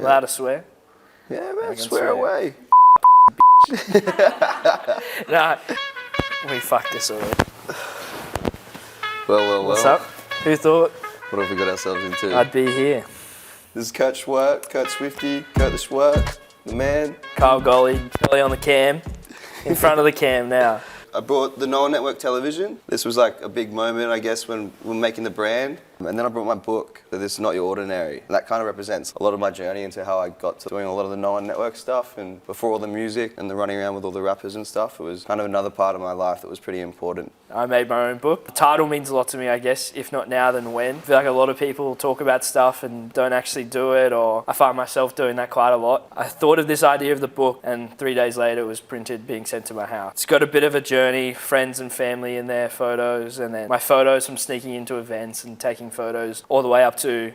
Allowed to swear? Yeah, man, swear away. Nah, we fucked this already. Well. What's up? Who thought What have we got ourselves into? I'd be here? This is Kurt Schwerdt, Kurt Swifty, Kurt the Schwerdt, the man. Carl Golly on the cam, in front of the cam now. I brought the No.One Network television. This was like a big moment, I guess, when we were making the brand. And then I brought my book, This Is Not Your Ordinary. And that kind of represents a lot of my journey into how I got to doing a lot of the No.One Network stuff. And before all the music and the running around with all the rappers and stuff, it was kind of another part of my life that was pretty important. I made my own book. The title means a lot to me, I guess, if not now, then when. I feel like a lot of people talk about stuff and don't actually do it, or I find myself doing that quite a lot. I thought of this idea of the book, and 3 days later it was printed, being sent to my house. It's got a bit of a journey, friends and family in there, photos, and then my photos from sneaking into events and taking photos, all the way up to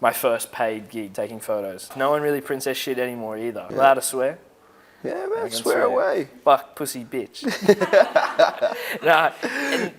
my first paid gig taking photos. No one really prints their shit anymore either. Yeah. Allowed to swear? Yeah, man, swear away. Fuck, pussy, bitch. Nah,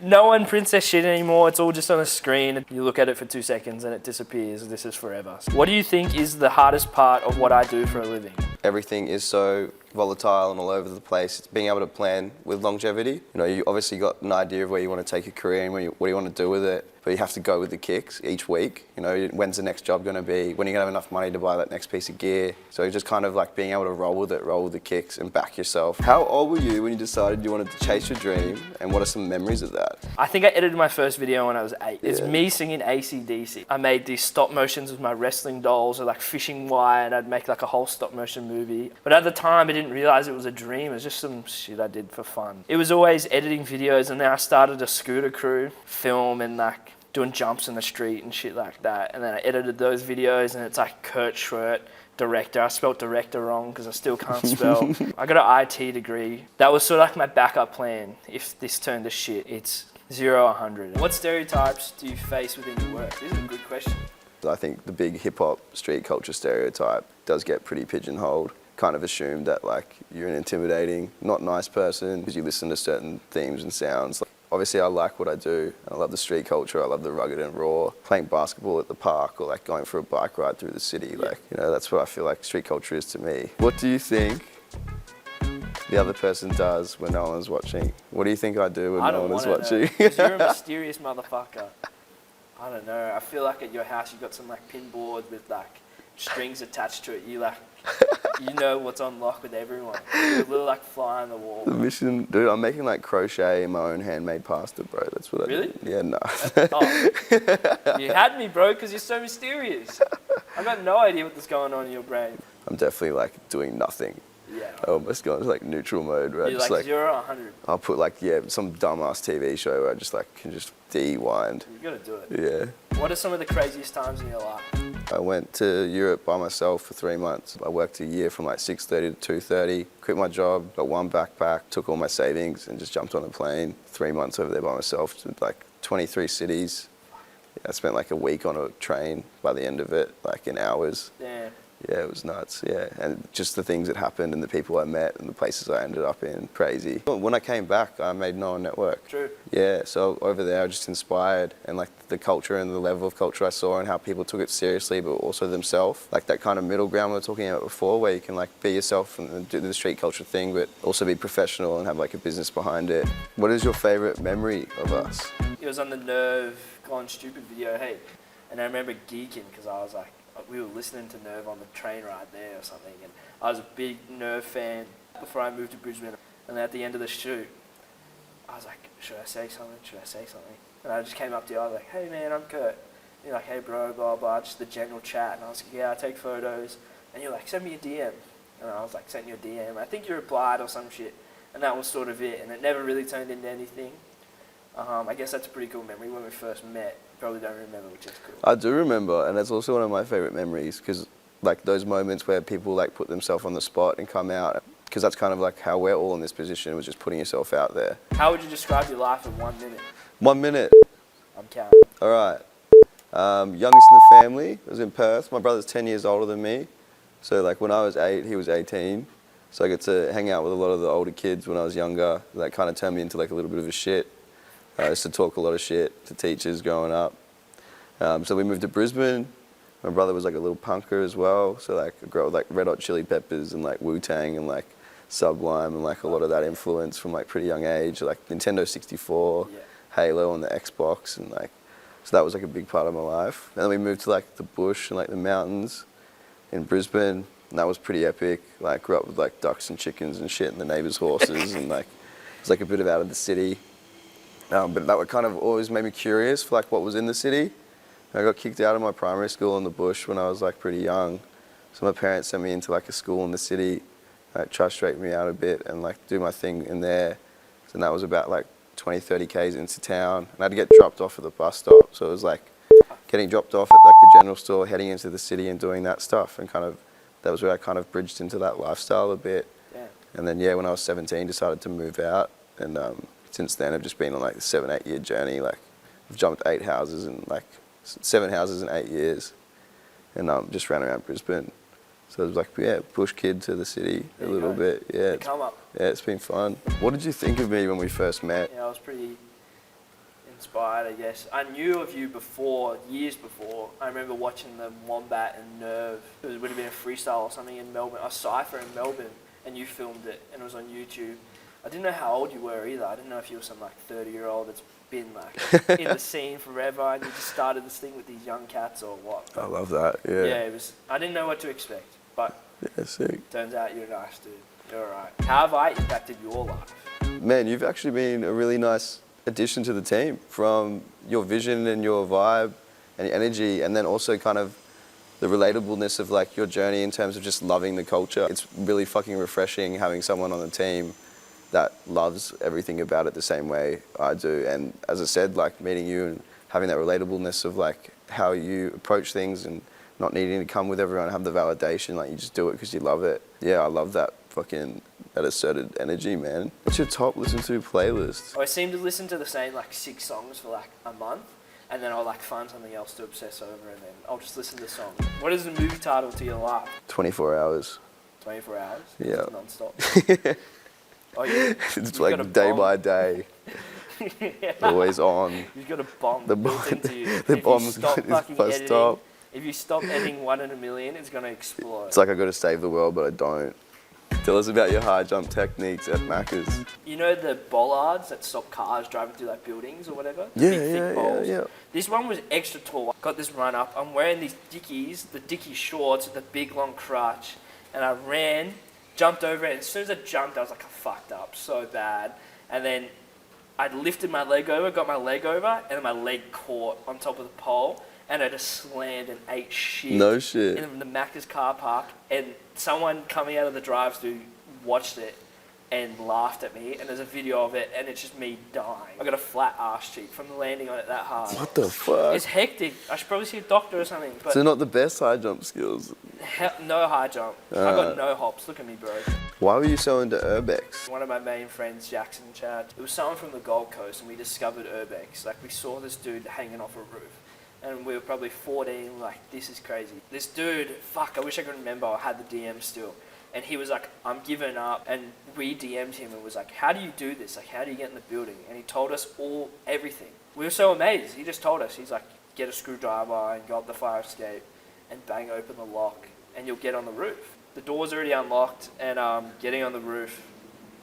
no one prints their shit anymore. It's all just on a screen. You look at it for 2 seconds and it disappears. This is forever. What do you think is the hardest part of what I do for a living? Everything is so volatile and all over the place. It's being able to plan with longevity. You know, you obviously got an idea of where you want to take your career and what you want to do with it, but you have to go with the kicks each week. You know, when's the next job going to be? When are you going to have enough money to buy that next piece of gear? So you're just kind of like being able to roll with it, roll with the kicks and back yourself. How old were you when you decided you wanted to chase your dream, and what are some memories of that? I think I edited my first video when I was 8. It's me singing AC/DC. I made these stop motions with my wrestling dolls, or like fishing wire, and I'd make like a whole stop motion movie. But at the time I didn't realize it was a dream. It was just some shit I did for fun. It was always editing videos, and then I started a scooter crew, film and like doing jumps in the street and shit like that. And then I edited those videos, and it's like Kurt Schwerdt, director. I spelled director wrong because I still can't spell. I got an IT degree. That was sort of like my backup plan if this turned to shit. It's 0 or 100. What stereotypes do you face within your work? This is a good question. I think the big hip-hop street culture stereotype does get pretty pigeonholed. Kind of assumed that like you're an intimidating, not nice person because you listen to certain themes and sounds. Obviously I like what I do. I love the street culture. I love the rugged and raw. Playing basketball at the park, or like going for a bike ride through the city. Like, you know, that's what I feel like street culture is to me. What do you think the other person does when no one's watching? What do you think I do when no one is watching? Because you're a mysterious motherfucker. I don't know. I feel like at your house you've got some like pinboard with like strings attached to it. You like, you know what's on lock with everyone. You're a little like fly on the wall. The mission, dude, I'm making like crochet in my own handmade pasta, bro. That's what I do. Yeah, no. You had me, bro, because you're so mysterious. I've got no idea what's going on in your brain. I'm definitely like doing nothing. Yeah. I almost go into like neutral mode where you're I just like 0 or 100. I'll put like, some dumbass TV show where I just like can just de-wind. You gotta do it. Yeah. What are some of the craziest times in your life? I went to Europe by myself for 3 months. I worked a year from like 6:30 to 2:30, quit my job, got one backpack, took all my savings and just jumped on a plane. 3 months over there by myself to like 23 cities. I spent like a week on a train by the end of it, like in hours. Damn. Yeah, it was nuts, yeah. And just the things that happened and the people I met and the places I ended up in, crazy. When I came back, I made No.One Network. True. Yeah, so over there I was just inspired, and like the culture and the level of culture I saw and how people took it seriously but also themselves. Like that kind of middle ground we were talking about before, where you can like be yourself and do the street culture thing but also be professional and have like a business behind it. What is your favourite memory of us? It was on the Nerve Gone Stupid video, hey. And I remember geeking because I was like, we were listening to Nerve on the train ride there or something, and I was a big Nerve fan before I moved to Brisbane. And at the end of the shoot, I was like, should I say something? Should I say something? And I just came up to you, I was like, hey man, I'm Kurt. And you're like, hey bro, blah, blah, just the general chat. And I was like, yeah, I take photos. And you're like, send me a DM. And I was like, send you a DM. I think you replied or some shit. And that was sort of it. And it never really turned into anything. I guess that's a pretty cool memory when we first met. Probably don't remember, which is cool. I do remember, and that's also one of my favourite memories, because like those moments where people like put themselves on the spot and come out, because that's kind of like how we're all in this position, was just putting yourself out there. How would you describe your life in 1 minute? 1 minute? I'm counting. All right. Youngest in the family. I was in Perth. My brother's 10 years older than me. So like when I was 8, he was 18. So I get to hang out with a lot of the older kids when I was younger. That kind of turned me into like a little bit of a shit. I used to talk a lot of shit to teachers growing up. So we moved to Brisbane. My brother was like a little punker as well, so like I grew up with like Red Hot Chili Peppers and like Wu-Tang and like Sublime and like a lot of that influence from like pretty young age, like Nintendo 64, Halo on the Xbox, and like, so that was like a big part of my life. And then we moved to like the bush and like the mountains in Brisbane, and that was pretty epic. Like grew up with like ducks and chickens and shit and the neighbours' horses and like it was like a bit of out of the city. But that would kind of always made me curious for like what was in the city. I got kicked out of my primary school in the bush when I was like pretty young. So my parents sent me into like a school in the city, like try to straighten me out a bit and like do my thing in there. And that was about like 20, 30 Ks into town. And I had to get dropped off at the bus stop. So it was like getting dropped off at like the general store, heading into the city and doing that stuff. And kind of, that was where I kind of bridged into that lifestyle a bit. Yeah. And then when I was 17, decided to move out. And since then I've just been on like a 7-8 year journey. Like I've jumped 8 houses in like 7 houses in 8 years, and just ran around Brisbane. So it was like, bush kid to the city a little bit. Yeah, it's been fun. What did you think of me when we first met? Yeah, I was pretty inspired, I guess. I knew of you before, years before. I remember watching the Wombat and Nerve. It would have been a freestyle or something in Melbourne, a cypher in Melbourne, and you filmed it, and it was on YouTube. I didn't know how old you were either. I didn't know if you were some like 30-year-old that's been like in the scene forever and you just started this thing with these young cats or what. I love that, yeah. Yeah, it was, I didn't know what to expect, but sick. Turns out you're a nice dude. You're alright. How have I impacted your life? Man, you've actually been a really nice addition to the team, from your vision and your vibe and your energy, and then also kind of the relatableness of like your journey in terms of just loving the culture. It's really fucking refreshing having someone on the team that loves everything about it the same way I do. And as I said, like meeting you and having that relatableness of like how you approach things and not needing to come with everyone and have the validation, like you just do it because you love it. Yeah, I love that that asserted energy, man. What's your top listen to playlist? I seem to listen to the same like 6 songs for like a month, and then I'll like find something else to obsess over, and then I'll just listen to the song. What is the movie title to your life? 24 hours. 24 hours? Yeah. Non-stop. Oh, it's like day by day. Yeah. Always on. You've got a bomb built into you. The bomb's first stop. If you stop editing 1 in a million, it's going to explode. It's like I've got to save the world, but I don't. Tell us about your high jump techniques at Macca's. You know the bollards that stop cars driving through like buildings or whatever? Yeah. This one was extra tall. Got this run up. I'm wearing these Dickies, the Dickie shorts with the big long crotch, and I ran, jumped over it, and as soon as I jumped, I was like, I fucked up so bad. And then I lifted my leg over, got my leg over, and then my leg caught on top of the pole, and I just slammed and ate shit. No shit. In the Macca's car park, and someone coming out of the drive-thru watched it and laughed at me, and there's a video of it, and it's just me dying. I got a flat ass cheek from landing on it that hard. What the fuck? It's hectic. I should probably see a doctor or something. But so not the best high jump skills? No high jump. I got no hops. Look at me, bro. Why were you so into urbex? One of my main friends, Jackson Chad, it was someone from the Gold Coast, and we discovered urbex. Like, we saw this dude hanging off a roof. And we were probably 14, like, this is crazy. This dude, fuck, I wish I could remember, I had the DM still. And he was like, I'm giving up. And we DM'd him and was like, how do you do this? Like, how do you get in the building? And he told us everything. We were so amazed. He just told us, he's like, get a screwdriver and go up the fire escape and bang open the lock and you'll get on the roof. The door's already unlocked, and getting on the roof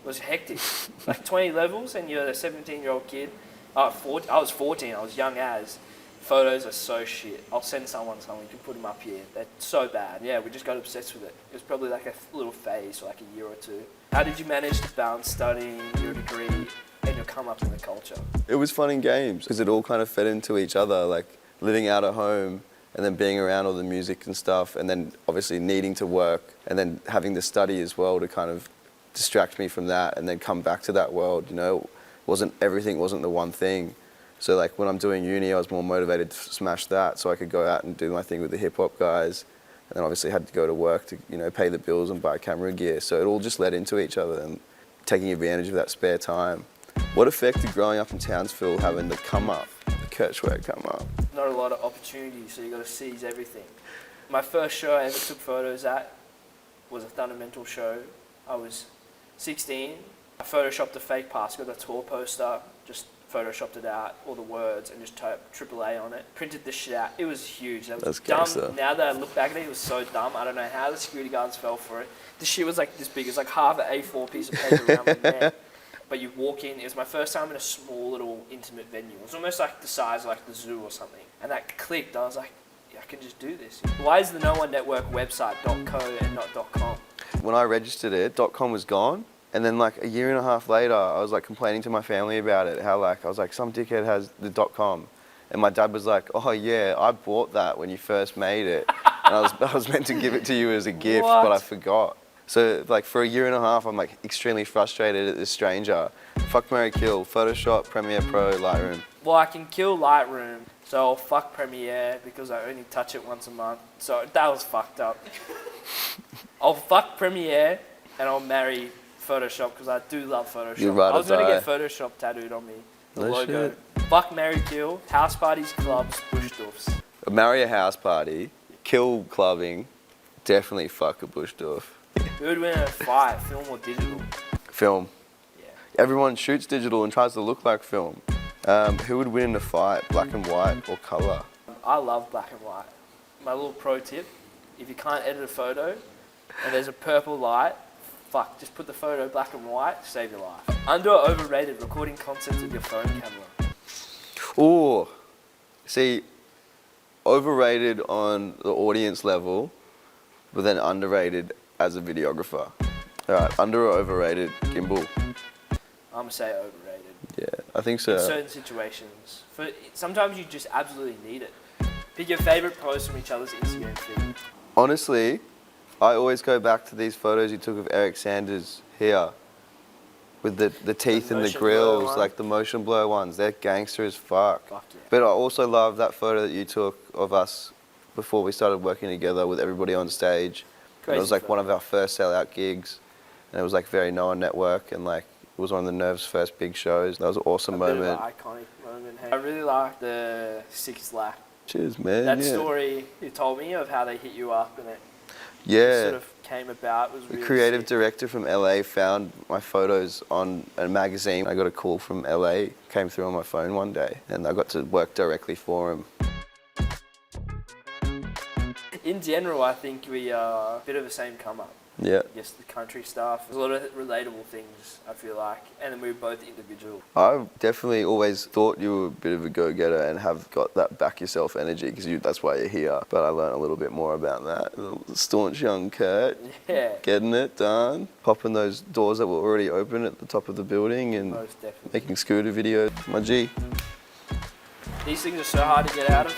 was hectic. Like 20 levels and you're a 17-year-old kid. I was 14, I was young as. Photos are so shit. I'll send someone some, you can put them up here. They're so bad. Yeah, we just got obsessed with it. It was probably like a little phase for like a year or two. How did you manage to balance studying, your degree, and your come up in the culture? It was fun and games, because it all kind of fed into each other, like living out at home and then being around all the music and stuff, and then obviously needing to work, and then having to study as well to kind of distract me from that, and then come back to that world, you know. Everything wasn't the one thing. So like when I'm doing uni, I was more motivated to smash that so I could go out and do my thing with the hip hop guys. And then obviously had to go to work to, you know, pay the bills and buy camera gear. So it all just led into each other and taking advantage of that spare time. What effect did growing up in Townsville having the come up, the Kirchweg come up? Not a lot of opportunities, so you got to seize everything. My first show I ever took photos at was a Fundamental show. I was 16. I photoshopped a fake pass, got a tour poster, just photoshopped it out, all the words, and just typed AAA on it. Printed the shit out. It was huge. That was That's dumb. gangster. Now that I look back at it, it was so dumb. I don't know how the security guards fell for it. The shit was like this big. It was like half an A4 piece of paper around my neck. But you walk in. It was my first time in a small little intimate venue. It was almost like the size of like the zoo or something. And that clicked. I was like, yeah, I can just do this. Why is the No.One Network website .co and not .com? When I registered it, .com was gone. And then like a year and a half later, I was like complaining to my family about it. How like, I was like, some dickhead has the .com. And my dad was like, oh yeah, I bought that when you first made it. And I was meant to give it to you as a gift, but I forgot. So like for a year and a half, I'm like extremely frustrated at this stranger. Fuck, marry, kill, Photoshop, Premiere Pro, Lightroom. Well, I can kill Lightroom, so I'll fuck Premiere because I only touch it once a month. So that was fucked up. I'll fuck Premiere and I'll marry Photoshop because I do love Photoshop. You're right, I was going to get Photoshop tattooed on me. The No logo. shit. Fuck, marry, kill, house parties, clubs, bush doofs. Marry a house party, kill clubbing, definitely fuck a bush doof. Who would win in a fight, film or digital? Film. Yeah. Everyone shoots digital and tries to look like film. Who would win in a fight, black and white or colour? I love black and white. My little pro tip, if you can't edit a photo and there's a purple light, fuck, just put the photo black and white, save your life. Under or overrated recording content with your phone camera? Ooh, see, overrated on the audience level, but then underrated as a videographer. All right, under or overrated gimbal? I'm gonna say overrated. Yeah, I think so. In certain situations. Sometimes you just absolutely need it. Pick your favourite post from each other's Instagram feed. Honestly, I always go back to these photos you took of Eric Sanders here. With the teeth and the motion blur grills, one. like the motion blur ones. They're gangster as fuck. Fuck yeah. But I also love that photo that you took of us before we started working together with everybody on stage. And it was like one of our first sellout gigs. And it was like very No.One Network, and like it was one of the Nerve's first big shows. That was an awesome Bit of moment. an iconic moment. Hey, I really like the sixth lap. Cheers, man. That yeah. story you told me of how they hit you up and it Yeah. sort of came about was The really creative sick. director from LA found my photos on a magazine. I got a call from LA, came through on my phone one day, and I got to work directly for him. In general, I think we are a bit of the same come up. Yeah. I guess the country stuff. There's a lot of relatable things, I feel like. And then we're both individual. I've definitely always thought you were a bit of a go-getter and have got that back yourself energy, because that's why you're here. But I learned a little bit more about that. The staunch young Kurt, Yeah. getting it done, popping those doors that were already open at the top of the building and Most definitely. making scooter videos. My G. These things are so hard to get out of.